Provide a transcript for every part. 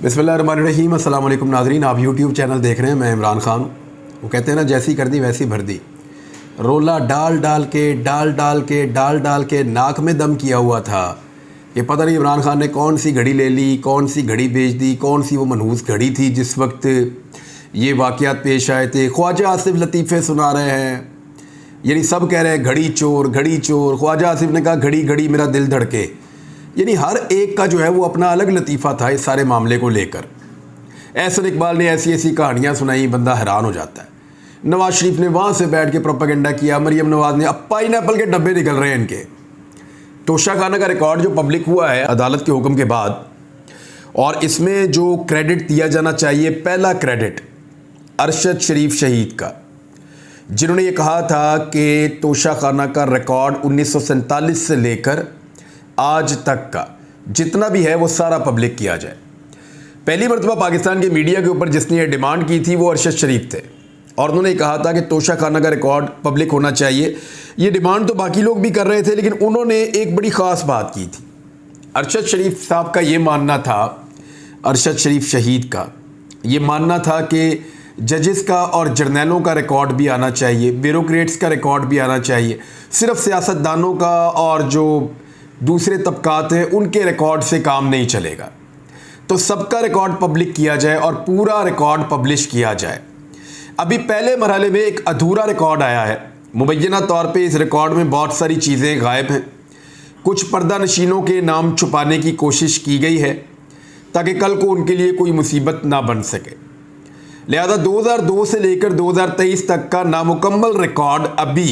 बिस्मिल्लाहिर्रहमानिर्रहीम। अस्सलाम वालेकुम नाज़रीन, आप यूट्यूब चैनल देख रहे हैं। मैं इमरान ख़ान। वो कहते हैं ना, जैसी कर दी वैसी भर दी। रोला डाल डाल के नाक में दम किया हुआ था कि पता नहीं इमरान ख़ान ने कौन सी घड़ी ले ली, कौन सी घड़ी बेच दी, कौन सी वो मनहूस घड़ी थी जिस वक्त ये वाक़यात पेश आए थे। ख्वाजा आसिफ लतीफ़े सुना रहे हैं, यानी सब कह रहे हैं घड़ी चोर घड़ी चोर। ख्वाजा आसिफ ने कहा घड़ी घड़ी मेरा दिल धड़के। यानी हर एक का जो है वो अपना अलग लतीफ़ा था इस सारे मामले को लेकर। एहसन इकबाल ने ऐसी ऐसी कहानियाँ सुनाई, बंदा हैरान हो जाता है। नवाज शरीफ ने वहाँ से बैठ के प्रोपेगेंडा किया। मरियम नवाज ने, अब पाइनएप्पल के डब्बे निकल रहे हैं इनके। तोशाखाना का रिकॉर्ड जो पब्लिक हुआ है अदालत के हुक्म के बाद, और इसमें जो क्रेडिट दिया जाना चाहिए, पहला क्रेडिट अरशद शरीफ शहीद का, जिन्होंने ये कहा था कि तोशाखाना का रिकॉर्ड 1947 से लेकर आज तक का जितना भी है वो सारा पब्लिक किया जाए। पहली मरतबा पाकिस्तान के मीडिया के ऊपर जिसने ये डिमांड की थी वो अरशद शरीफ थे, और उन्होंने कहा था कि तोशाखाना का रिकॉर्ड पब्लिक होना चाहिए। ये डिमांड तो बाकी लोग भी कर रहे थे, लेकिन उन्होंने एक बड़ी ख़ास बात की थी। अरशद शरीफ साहब का ये मानना था, अरशद शरीफ शहीद का ये मानना था कि जजेस का और जर्नैलों का रिकॉर्ड भी आना चाहिए, ब्यूरोक्रेट्स का रिकॉर्ड भी आना चाहिए। सिर्फ सियासतदानों का और जो दूसरे तबकात हैं उनके रिकॉर्ड से काम नहीं चलेगा। तो सबका रिकॉर्ड पब्लिक किया जाए और पूरा रिकॉर्ड पब्लिश किया जाए। अभी पहले मरहले में एक अधूरा रिकॉर्ड आया है। मुबैना तौर पे इस रिकॉर्ड में बहुत सारी चीज़ें गायब हैं। कुछ पर्दा नशीनों के नाम छुपाने की कोशिश की गई है ताकि कल को उनके लिए कोई मुसीबत ना बन सके। लिहाजा 2002 से लेकर 2023 तक का नामुकम्मल रिकॉर्ड अभी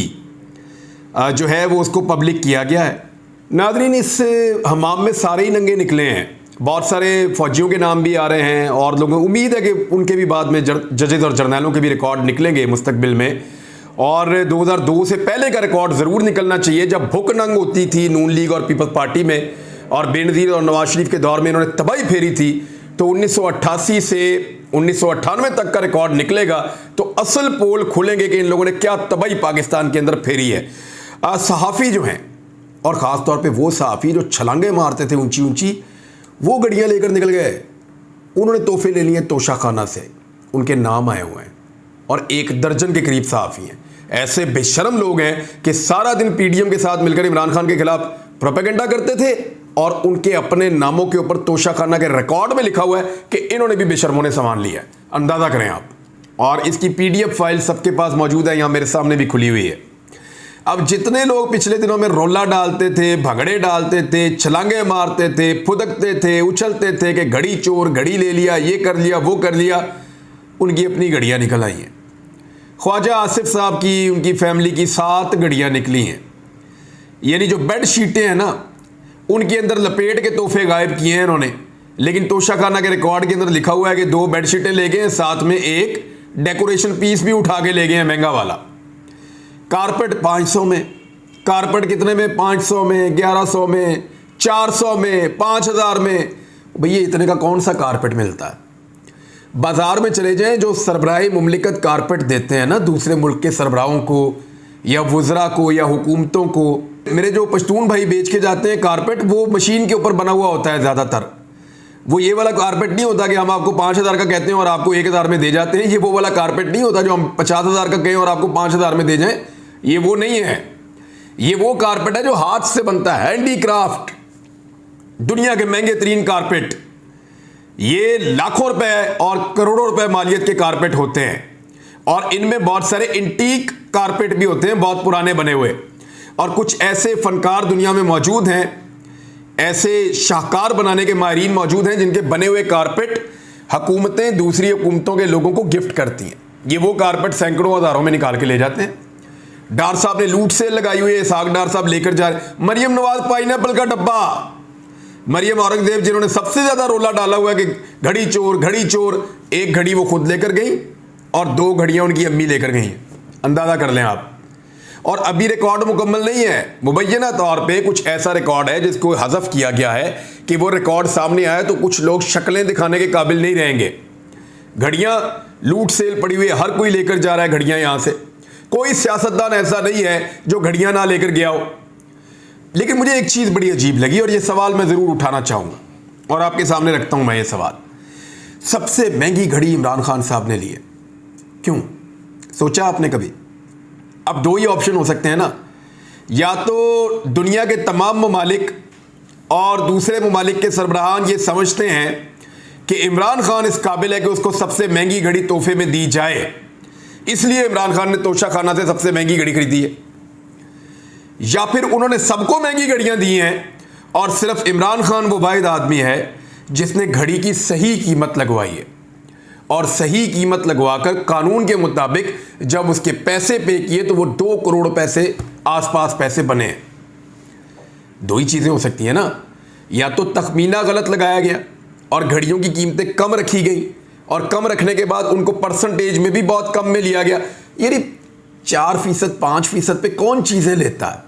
जो है वो उसको पब्लिक किया गया है। नाज़रीन, इस हमाम में सारे ही नंगे निकले हैं। बहुत सारे फ़ौजियों के नाम भी आ रहे हैं और लोगों को उम्मीद है कि उनके भी बाद में जजेस और जर्नैलों के भी रिकॉर्ड निकलेंगे मुस्तकबिल में। और 2002 से पहले का रिकॉर्ड ज़रूर निकलना चाहिए, जब भुख नंग होती थी नून लीग और पीपल्स पार्टी में, और बेनज़ीर और नवाज शरीफ के दौर में इन्होंने तबाही फेरी थी। तो 1988 से 1998 तक का रिकॉर्ड निकलेगा तो असल पोल खुलेंगे कि इन लोगों ने क्या तबाही पाकिस्तान के अंदर फेरी है। सहाफ़ी जो हैं, और ख़ास तौर पे वो सहाफ़ी जो छलांगे मारते थे ऊंची ऊंची, वो गड़ियाँ लेकर निकल गए। उन्होंने तोहफे ले लिए तोशाखाना से, उनके नाम आए हुए हैं, और 1 दर्जन के करीब सहाफ़ी हैं। ऐसे बेशरम लोग हैं कि सारा दिन पीडीएम के साथ मिलकर इमरान खान के खिलाफ प्रोपेगेंडा करते थे, और उनके अपने नामों के ऊपर तोशाखाना के रिकॉर्ड में लिखा हुआ है कि इन्होंने भी बेशर्मों ने सामान लिया है। अंदाज़ा करें आप। और इसकी PDF फाइल सबके पास मौजूद है, यहाँ मेरे सामने भी खुली हुई है। अब जितने लोग पिछले दिनों में रोला डालते थे, भगड़े डालते थे, छलांगे मारते थे, फुदकते थे, उछलते थे कि घड़ी चोर, घड़ी ले लिया, ये कर लिया, वो कर लिया, उनकी अपनी घड़ियाँ निकल आई हैं। ख्वाजा आसिफ साहब की, उनकी फैमिली की 7 घड़ियाँ निकली हैं। यानी जो बेड शीटें हैं ना, उनके अंदर लपेट के तोहफे गायब किए हैं इन्होंने। लेकिन तोशाखाना के रिकॉर्ड के अंदर लिखा हुआ है कि 2 बेड शीटें ले गए हैं, साथ में एक डेकोरेशन पीस भी उठा के ले गए हैं महंगा वाला। कारपेट 500 में, कारपेट कितने में? 500 में, 1100 में, 400 में, 5000 में। भैया इतने का कौन सा कारपेट मिलता है? बाज़ार में चले जाएं, जो सरबराही मुमलिकत कारपेट देते हैं ना दूसरे मुल्क के सरबराहों को या वज़रा को या हुकूमतों को, मेरे जो पश्तून भाई बेच के जाते हैं कारपेट, वो मशीन के ऊपर बना हुआ होता है ज़्यादातर। वो ये वाला कारपेट नहीं होता कि हम आपको 5000 का कहते हैं और आपको 1000 में दे जाते हैं। ये वो वाला कारपेट नहीं होता जो हम 50,000 का कहें और आपको 5000 में दे जाएं। ये वो नहीं है। ये वो कारपेट है जो हाथ से बनता है, हैंडीक्राफ्ट, दुनिया के महंगे तरीन कारपेट। ये लाखों रुपए और करोड़ों रुपए मालियत के कारपेट होते हैं, और इनमें बहुत सारे इंटीक कारपेट भी होते हैं, बहुत पुराने बने हुए। और कुछ ऐसे फनकार दुनिया में मौजूद हैं, ऐसे शाहकार बनाने के माहिरीन मौजूद हैं, जिनके बने हुए कारपेट हुकूमतें दूसरी हुकूमतों के लोगों को गिफ्ट करती हैं। ये वो कारपेट सैकड़ों हज़ारों में निकाल के ले जाते हैं। डार साहब ने लूट सेल लगाई हुई है, साग डार साहब लेकर जा रहे। मरियम नवाज पाइनएप्पल का डब्बा, मरियम औरंगजेब जिन्होंने सबसे ज्यादा रोला डाला हुआ है कि घड़ी चोर घड़ी चोर, 1 घड़ी वो खुद लेकर गई और 2 घड़ियां उनकी अम्मी लेकर गई। अंदाजा कर लें आप। और अभी रिकॉर्ड मुकम्मल नहीं है। मुबैना तौर पे कुछ ऐसा रिकॉर्ड है जिसको हज़फ किया गया है कि वो रिकॉर्ड सामने आया तो कुछ लोग शक्लें दिखाने के काबिल नहीं रहेंगे। घड़ियां लूट सेल पड़ी हुई है, हर कोई लेकर जा रहा है घड़ियां। यहां से कोई सियासतदान ऐसा नहीं है जो घड़ियां ना लेकर गया हो। लेकिन मुझे एक चीज़ बड़ी अजीब लगी और ये सवाल मैं ज़रूर उठाना चाहूँगा और आपके सामने रखता हूँ मैं ये सवाल। सबसे महंगी घड़ी इमरान खान साहब ने ली है। क्यों, सोचा आपने कभी? अब दो ही ऑप्शन हो सकते हैं ना, या तो दुनिया के तमाम ममालिक और दूसरे ममालिक के सरबराहान ये समझते हैं कि इमरान खान इस काबिल है कि उसको सबसे महंगी घड़ी तोहफे में दी जाए, इसलिए इमरान खान ने तोशाखाना से सबसे महंगी घड़ी खरीदी है, या फिर उन्होंने सबको महंगी घड़ियां दी हैं और सिर्फ इमरान खान वो वाहिद आदमी है जिसने घड़ी की सही कीमत लगवाई है, और सही कीमत लगवाकर कानून के मुताबिक जब उसके पैसे पे किए तो वो 2 करोड़ पैसे आसपास पैसे बने हैं। दो ही चीज़ें हो सकती हैं ना, या तो तखमीना गलत लगाया गया और घड़ियों की कीमतें कम रखी गई, और कम रखने के बाद उनको परसेंटेज में भी बहुत कम में लिया गया। यानी 4%, 5% पे कौन चीज़ें लेता है?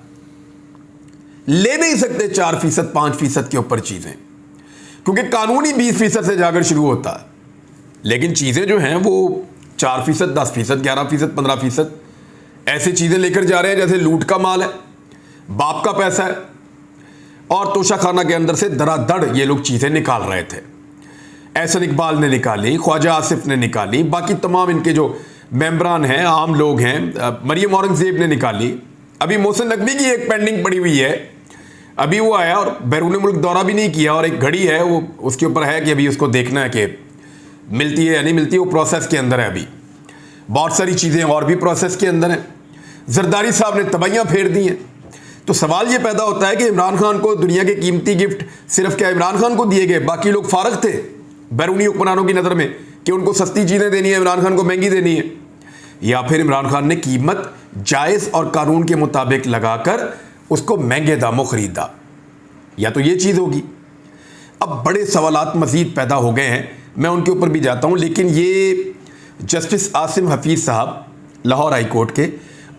ले नहीं सकते 4%, 5% के ऊपर चीज़ें, क्योंकि कानून ही 20% से जाकर शुरू होता है। लेकिन चीज़ें जो हैं वो 4%, 10%, 11%, 15% ऐसी चीज़ें लेकर जा रहे हैं जैसे लूट का माल है, बाप का पैसा है, और तोशाखाना के अंदर से धड़ाधड़ ये लोग चीज़ें निकाल रहे थे। एहसन इकबाल ने निकाली, ख्वाजा आसिफ ने निकाली, बाकी तमाम इनके जो मेंबरान हैं, आम लोग हैं, मरियम औरंगजेब ने निकाली। अभी मोहसिन नकवी की एक पेंडिंग पड़ी हुई है, अभी वो आया और बैरून मुल्क दौरा भी नहीं किया, और एक घड़ी है वो उसके ऊपर है कि अभी उसको देखना है कि मिलती है या नहीं मिलती, वो प्रोसेस के अंदर है। अभी बहुत सारी चीज़ें और भी प्रोसेस के अंदर हैं। जरदारी साहब ने तबाहियाँ फेर दी हैं। तो सवाल ये पैदा होता है कि इमरान खान को दुनिया के कीमती गिफ्ट सिर्फ क्या इमरान खान को दिए गए, बाकी लोग फारग थे बैरूनी हुक्मरानों की नज़र में कि उनको सस्ती चीज़ें देनी है, इमरान खान को महंगी देनी है, या फिर इमरान खान ने कीमत जायज़ और कानून के मुताबिक लगाकर उसको महंगे दामों ख़रीदा, या तो ये चीज़ होगी। अब बड़े सवालात मज़ीद पैदा हो गए हैं, मैं उनके ऊपर भी जाता हूँ, लेकिन ये जस्टिस आसिम हफीज़ साहब लाहौर हाई कोर्ट के,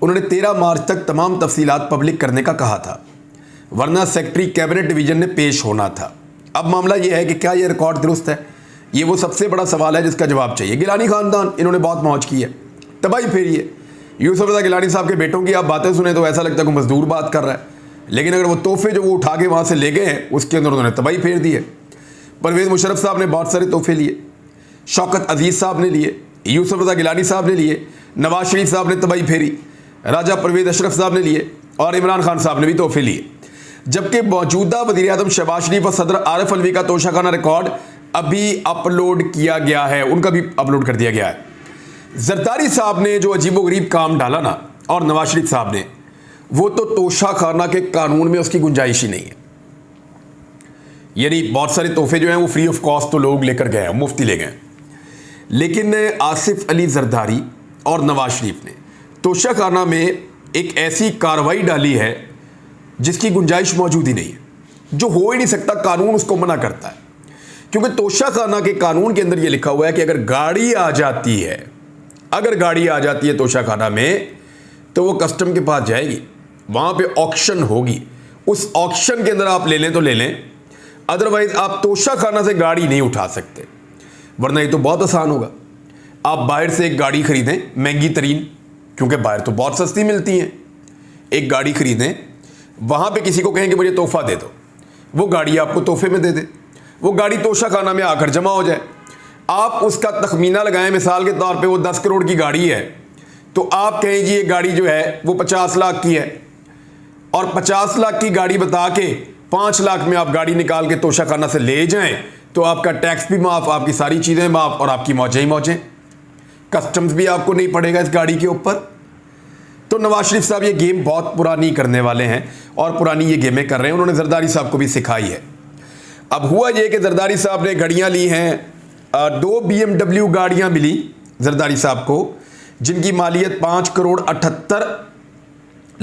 उन्होंने 13 मार्च तक तमाम तफसीलात पब्लिक करने का कहा था, वरना सेक्रेटरी कैबिनेट डिवीज़न ने पेश होना था। अब मामला ये है कि क्या ये रिकॉर्ड दुरुस्त है, ये वो सबसे बड़ा सवाल है जिसका जवाब चाहिए। गिलानी ख़ानदान, इन्होंने बहुत मौज की है, तबाही फेरी है। यूसुफ रज़ा गिलानी साहब के बेटों की आप बातें सुने तो ऐसा लगता है कि मजदूर बात कर रहा है, लेकिन अगर वो तोहफे जो वो उठा के वहाँ से ले गए हैं उसके अंदर उन्होंने तबाही फेर दी है। परवेज़ मुशर्रफ साहब ने बहुत सारे तोहफे लिए, शौकत अजीज़ साहब ने लिए, यूसुफ रज़ा गिलानी साहब ने लिए, नवाज शरीफ साहब ने तबाही फेरी, राजा परवेज़ अशरफ साहब ने लिए, और इमरान खान साहब ने भी तोहफे लिए। जबकि मौजूदा वज़ीर आज़म शहबाज शरीफ और सदर आरिफ अलवी का तोशाखाना रिकॉर्ड अभी अपलोड किया गया है, उनका भी अपलोड कर दिया गया है। जरदारी साहब ने जो अजीबोगरीब काम डाला ना, और नवाज शरीफ साहब ने, वो तो तोशाखाना के कानून में उसकी गुंजाइश ही नहीं है। यानी बहुत सारे तोहफे जो हैं वो फ्री ऑफ कॉस्ट तो लोग लेकर गए हैं, मुफ्ती ले गए, लेकिन आसिफ अली जरदारी और नवाज शरीफ ने तोशाखाना में एक ऐसी कार्रवाई डाली है जिसकी गुंजाइश मौजूद ही नहीं है, जो हो ही नहीं सकता, कानून उसको मना करता है। क्योंकि तोशाखाना के कानून के अंदर ये लिखा हुआ है कि अगर गाड़ी आ जाती है, अगर गाड़ी आ जाती है तोशाखाना में, तो वो कस्टम के पास जाएगी, वहाँ पे ऑक्शन होगी, उस ऑक्शन के अंदर आप ले लें तो ले लें, अदरवाइज आप तोशाखाना से गाड़ी नहीं उठा सकते। वरना ये तो बहुत आसान होगा, आप बाहर से एक गाड़ी खरीदें महंगी तरीन, क्योंकि बाहर तो बहुत सस्ती मिलती हैं, एक गाड़ी खरीदें, वहाँ पे किसी को कहें कि मुझे तोहफा दे दो, वो गाड़ी आपको तोहफे में दे दे, वो गाड़ी तोशाखाना में आकर जमा हो जाए, आप उसका तखमीना लगाएं, मिसाल के तौर पे वो 10 करोड़ की गाड़ी है, तो आप कहें जी ये गाड़ी जो है वो 50 लाख की है, और 50 लाख की गाड़ी बता के 5 लाख में आप गाड़ी निकाल के तोशाखाना से ले जाएं, तो आपका टैक्स भी माफ़, आपकी सारी चीज़ें माफ़, और आपकी मौजें ही मौजें, कस्टम्स भी आपको नहीं पड़ेगा इस गाड़ी के ऊपर। तो नवाज शरीफ साहब ये गेम बहुत पुरानी करने वाले हैं, और पुरानी ये गेमें कर रहे हैं, उन्होंने जरदारी साहब को भी सिखाई है। अब हुआ ये कि जरदारी साहब ने घड़ियाँ ली हैं, 2 BMW गाड़ियाँ मिली जरदारी साहब को, जिनकी मालियत 5 करोड़ 78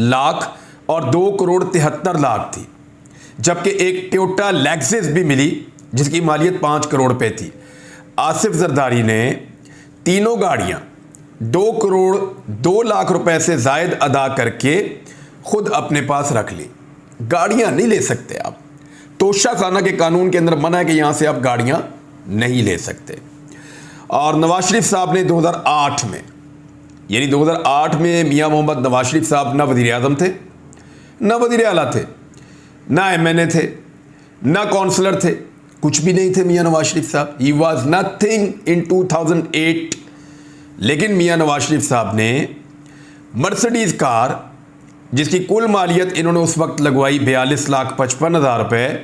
लाख और 2 करोड़ 73 लाख थी, जबकि एक टोयोटा लेक्सस भी मिली जिसकी मालियत 5 करोड़ पे थी। आसिफ जरदारी ने तीनों गाड़ियाँ 2 करोड़ 2 लाख रुपए से ज़ायद अदा करके खुद अपने पास रख ली। गाड़ियाँ नहीं ले सकते आप, तोशाखाना के कानून के अंदर मना है कि यहाँ से आप गाड़ियाँ नहीं ले सकते। और नवाज शरीफ साहब ने 2008 में, यानी 2008 में मियाँ मोहम्मद नवाज शरीफ साहब ना वज़ीर आज़म थे, ना वज़ीर आला थे, ना MNA थे, ना काउंसलर थे, कुछ भी नहीं थे मियाँ नवाज शरीफ साहब, ही वॉज नथिंग इन 2008। लेकिन मियाँ नवाज शरीफ साहब ने मर्सिडीज़ कार, जिसकी कुल मालियत इन्होंने उस वक्त लगवाई 42,55,000 रुपये,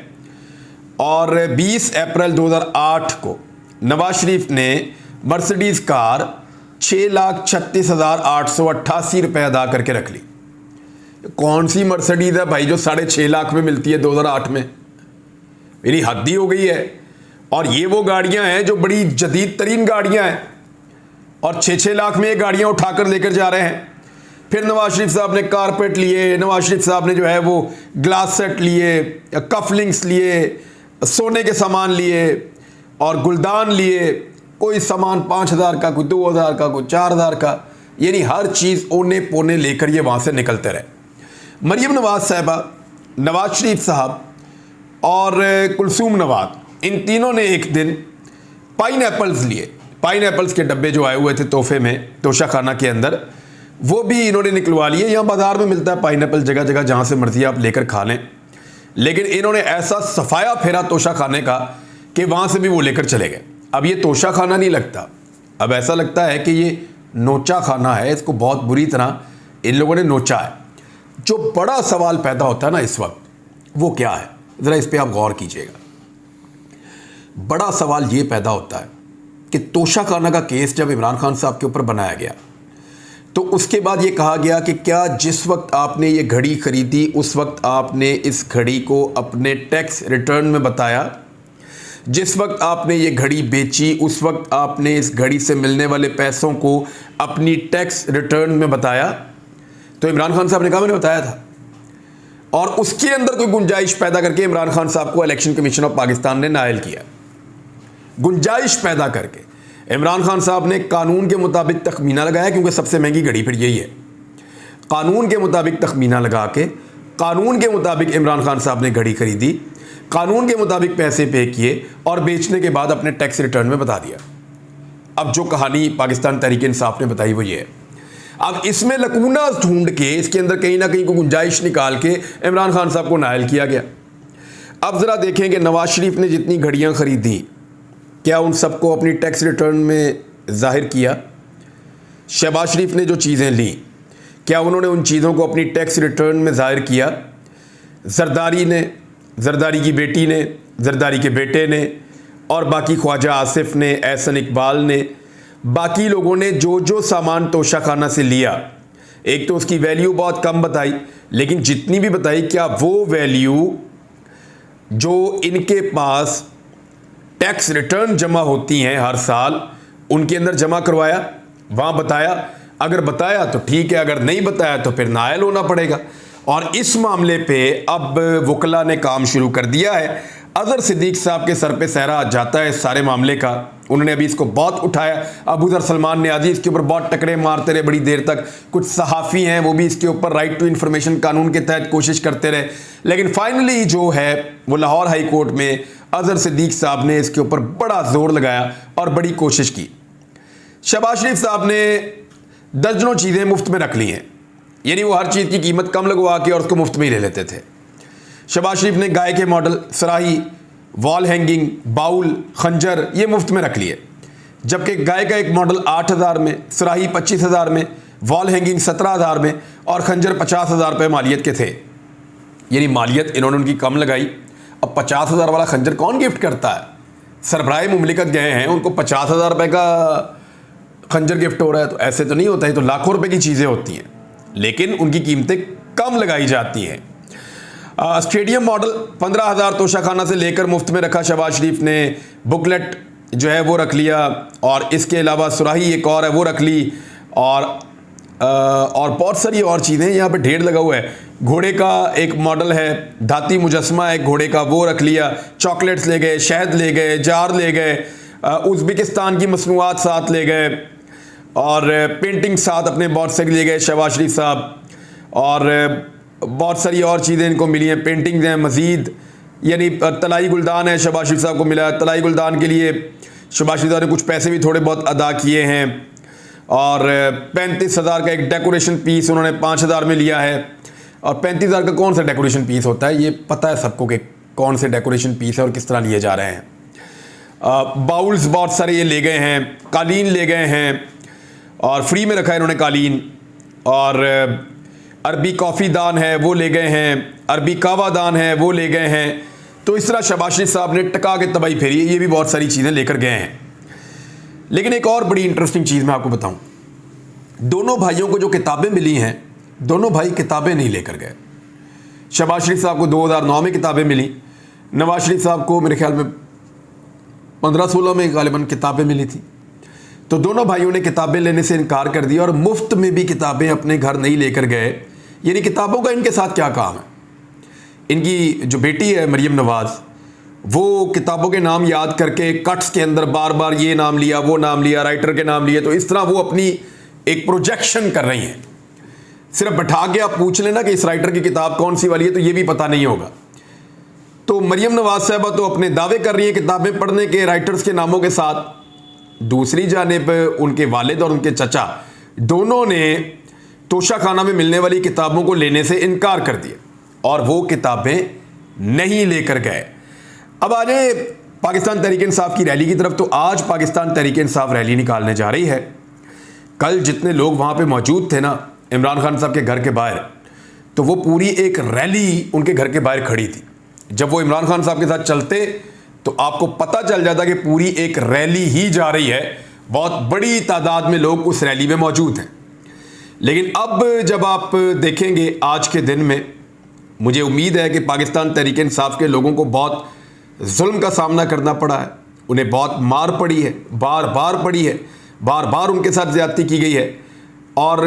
और 20 अप्रैल 2008 को नवाज शरीफ ने मर्सिडीज़ कार 6,36,888 रुपये अदा करके रख ली। कौन सी मर्सिडीज़ है भाई जो 6.5 लाख में मिलती है 2008 में? मेरी हद ही हो गई है। और ये वो गाड़ियां हैं जो बड़ी जदीद तरीन गाड़ियां हैं, और 6-6 लाख में ये गाड़ियां उठाकर लेकर जा रहे हैं। फिर नवाज शरीफ साहब ने कारपेट लिए, नवाज शरीफ साहब ने जो है वो ग्लास सेट लिए, कफलिंग्स लिए, सोने के सामान लिए और गुलदान लिए। कोई सामान 5,000 का, कोई 2,000 का, कोई 4,000 का, यानी हर चीज़ ओने पोने लेकर ये वहाँ से निकलते रहे। मरीम नवाज साहबा, नवाज शरीफ साहब और कुलसूम नवाज, इन तीनों ने एक दिन पाइन एप्पल्स लिए। पाइन एप्पल्स के डब्बे जो आए हुए थे तोहफे में तोशा खाना के अंदर, वो भी इन्होंने निकलवा लिए। यहाँ बाज़ार में मिलता है पाइन एप्पल जगह जगह, जहाँ से मर्जी आप लेकर खा लें। लेकिन इन्होंने ऐसा सफाया फेरा तोशा खाने का कि वहाँ से भी वो लेकर चले गए। अब ये तोशा खाना नहीं लगता, अब ऐसा लगता है कि ये नोचा खाना है। इसको बहुत बुरी तरह इन लोगों ने नोचा है। जो बड़ा सवाल पैदा होता है ना इस वक्त, वो क्या है, ज़रा इस पर आप गौर कीजिएगा। बड़ा सवाल ये पैदा होता है कि तोशा खाना का केस जब इमरान खान साहब के ऊपर बनाया गया, तो उसके बाद ये कहा गया कि क्या जिस वक्त आपने ये घड़ी ख़रीदी उस वक्त आपने इस घड़ी को अपने टैक्स रिटर्न में बताया? जिस वक्त आपने ये घड़ी बेची उस वक्त आपने इस घड़ी से मिलने वाले पैसों को अपनी टैक्स रिटर्न में बताया? तो इमरान खान साहब ने कहा मैंने बताया था। और उसके अंदर कोई गुंजाइश पैदा करके इमरान खान साहब को इलेक्शन कमीशन ऑफ पाकिस्तान ने नायल किया। गुंजाइश पैदा करके इमरान खान साहब ने कानून के मुताबिक तखमीना लगाया, क्योंकि सबसे महंगी घड़ी फिर यही है। कानून के मुताबिक तखमीना लगा के कानून के मुताबिक इमरान खान साहब ने घड़ी खरीदी, कानून के मुताबिक पैसे पे किए और बेचने के बाद अपने टैक्स रिटर्न में बता दिया। अब जो कहानी पाकिस्तान तहरीक इंसाफ ने बताई वो ये है। अब इसमें लकूना ढूंढ के इसके अंदर कहीं ना कहीं को गुंजाइश निकाल के इमरान खान साहब को नायल किया गया। अब ज़रा देखें कि नवाज शरीफ ने जितनी घड़ियाँ ख़रीदी, क्या उन सबको अपनी टैक्स रिटर्न में ज़ाहिर किया? शहबाज शरीफ ने जो चीज़ें ली, क्या उन्होंने उन चीज़ों को अपनी टैक्स रिटर्न में ज़ाहिर किया? जरदारी ने, जरदारी की बेटी ने, जरदारी के बेटे ने, और बाकी ख्वाजा आसिफ ने, एहसन इकबाल ने, बाकी लोगों ने जो जो सामान तोशा खाना से लिया, एक तो उसकी वैल्यू बहुत कम बताई, लेकिन जितनी भी बताई, क्या वो वैल्यू जो इनके पास टैक्स रिटर्न जमा होती हैं हर साल उनके अंदर जमा करवाया, वहाँ बताया? अगर बताया तो ठीक है, अगर नहीं बताया तो फिर नायल होना पड़ेगा। और इस मामले पे अब वकला ने काम शुरू कर दिया है। अजहर सिद्दीक साहब के सर पे सहरा जाता है इस सारे मामले का। उन्होंने अभी इसको बहुत उठाया। अबू ज़र सलमान नियाज़ी इसके ऊपर बहुत टकरे मारते रहे बड़ी देर तक। कुछ सहाफ़ी हैं वो भी इसके ऊपर राइट टू इन्फॉर्मेशन कानून के तहत कोशिश करते रहे, लेकिन फाइनली जो है वो लाहौर हाई कोर्ट में अजहर सिद्दीक साहब ने इसके ऊपर बड़ा जोर लगाया और बड़ी कोशिश की। शहबाज शरीफ साहब ने दर्जनों चीज़ें मुफ्त में रख ली हैं, यानी वो हर चीज़ की कीमत कम लगवा के और उसको मुफ्त में ही ले लेते थे। शहबाज शरीफ ने गाय के मॉडल, सराही, वॉल हैंगिंग, बाउल, खंजर ये मुफ्त में रख लिए, जबकि गाय का एक मॉडल 8,000 में, सराही 25,000 में, वॉल हैंगिंग 17,000 में और खंजर 50,000 रुपये मालियत के थे। यानी मालियत इन्होंने उनकी कम लगाई। अब 50,000 वाला खंजर कौन गिफ्ट करता है? सरबराह मुमलिकत गए हैं, उनको 50,000 रुपये का खंजर गिफ्ट हो रहा है, तो ऐसे तो नहीं होता है, तो लाखों रुपए की चीज़ें होती हैं, लेकिन उनकी कीमतें कम लगाई जाती हैं। स्टेडियम मॉडल 15,000 तोशाखाना से लेकर मुफ्त में रखा शहबाज शरीफ ने। बुकलेट जो है वो रख लिया, और इसके अलावा सुराही एक और है वो रख ली, और बहुत सारी और चीज़ें यहाँ पे ढेर लगा हुआ है। घोड़े का एक मॉडल है, धाती मुजस्मा एक घोड़े का, वो रख लिया। चॉकलेट्स ले गए, शहद ले गए, जार ले गए, उज़्बेकिस्तान की मसनूआत साथ ले गए, और पेंटिंग साथ अपने बहुत सारी ले गए शहबाज शरीफ साहब, और बहुत सारी और चीज़ें इनको मिली हैं, पेंटिंग्स हैं मज़ीद। यानी तलाई गुलदान है शहबाज शरीफ साहब को मिला है। तलाई गुलदान के लिए शहबाज शरीफ साहब ने कुछ पैसे भी थोड़े बहुत अदा किए हैं, और 35,000 का एक डेकोरेशन पीस उन्होंने 5,000 में लिया है। और 35,000 का कौन सा डेकोरेशन पीस होता है ये पता है सबको कि कौन से डेकोरेशन पीस है और किस तरह लिए जा रहे हैं। बाउल्स बहुत सारे ये ले गए हैं, कालीन ले गए हैं और फ्री में रखा है इन्होंने कालीन, और अरबी कॉफ़ी दान है वो ले गए हैं, अरबी कावा दान है वो ले गए हैं। तो इस तरह शहबाज शरीफ साहब ने टका के तबाही फेरी है, ये भी बहुत सारी चीज़ें लेकर गए हैं। लेकिन एक और बड़ी इंटरेस्टिंग चीज़ मैं आपको बताऊं, दोनों भाइयों को जो किताबें मिली हैं, दोनों भाई किताबें नहीं लेकर गए। शहबाज शरीफ साहब को 2009 में किताबें मिली, नवाज शरीफ साहब को मेरे ख्याल में 15-16 में गालिबन किताबें मिली थी। तो दोनों भाइयों ने किताबें लेने से इनकार कर दिया और मुफ्त में भी किताबें अपने घर नहीं लेकर गए। यानी किताबों का इनके साथ क्या काम है। इनकी जो बेटी है मरियम नवाज़, वो किताबों के नाम याद करके कट्स के अंदर बार बार ये नाम लिया, वो नाम लिया, राइटर के नाम लिए, तो इस तरह वो अपनी एक प्रोजेक्शन कर रही हैं। सिर्फ बैठा के आप पूछ लेना कि इस राइटर की किताब कौन सी वाली है, तो ये भी पता नहीं होगा। तो मरियम नवाज साहबा तो अपने दावे कर रही हैं किताबें पढ़ने के राइटर्स के नामों के साथ। दूसरी जानिब उनके वालिद और उनके चचा दोनों ने तोशा खाना में मिलने वाली किताबों को लेने से इनकार कर दिया और वो किताबें नहीं लेकर गए। अब आ जाए पाकिस्तान तहरीक इंसाफ की रैली की तरफ। तो आज पाकिस्तान तहरीक इंसाफ रैली निकालने जा रही है। कल जितने लोग वहाँ पे मौजूद थे ना इमरान खान साहब के घर के बाहर, तो वो पूरी एक रैली उनके घर के बाहर खड़ी थी। जब वो इमरान खान साहब के साथ चलते तो आपको पता चल जाता कि पूरी एक रैली ही जा रही है। बहुत बड़ी तादाद में लोग उस रैली में मौजूद हैं। लेकिन अब जब आप देखेंगे आज के दिन में, मुझे उम्मीद है कि पाकिस्तान तहरीक इंसाफ के लोगों को बहुत जुल्म का सामना करना पड़ा है, उन्हें बहुत मार पड़ी है, बार बार पड़ी है, बार बार उनके साथ ज़्यादती की गई है। और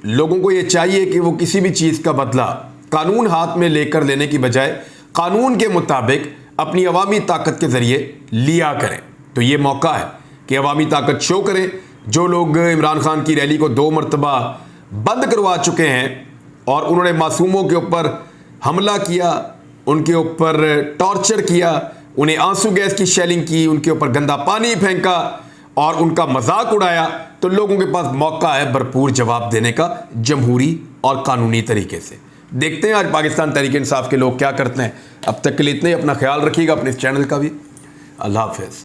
लोगों को ये चाहिए कि वो किसी भी चीज़ का बदला कानून हाथ में लेकर लेने की बजाय कानून के मुताबिक अपनी अवामी ताकत के ज़रिए लिया करें। तो ये मौका है कि अवामी ताकत शो करें। जो लोग इमरान खान की रैली को 2 मरतबा बंद करवा चुके हैं और उन्होंने मासूमों के ऊपर हमला किया, उनके ऊपर टॉर्चर किया, उन्हें आंसू गैस की शेलिंग की, उनके ऊपर गंदा पानी फेंका और उनका मजाक उड़ाया, तो लोगों के पास मौका है भरपूर जवाब देने का जमहूरी और कानूनी तरीके से। देखते हैं आज पाकिस्तान तहरीक इंसाफ के लोग क्या करते हैं। अब तक के लिए इतने, अपना ख्याल रखिएगा, अपने इस चैनल का भी। अल्लाह हाफ़िज़।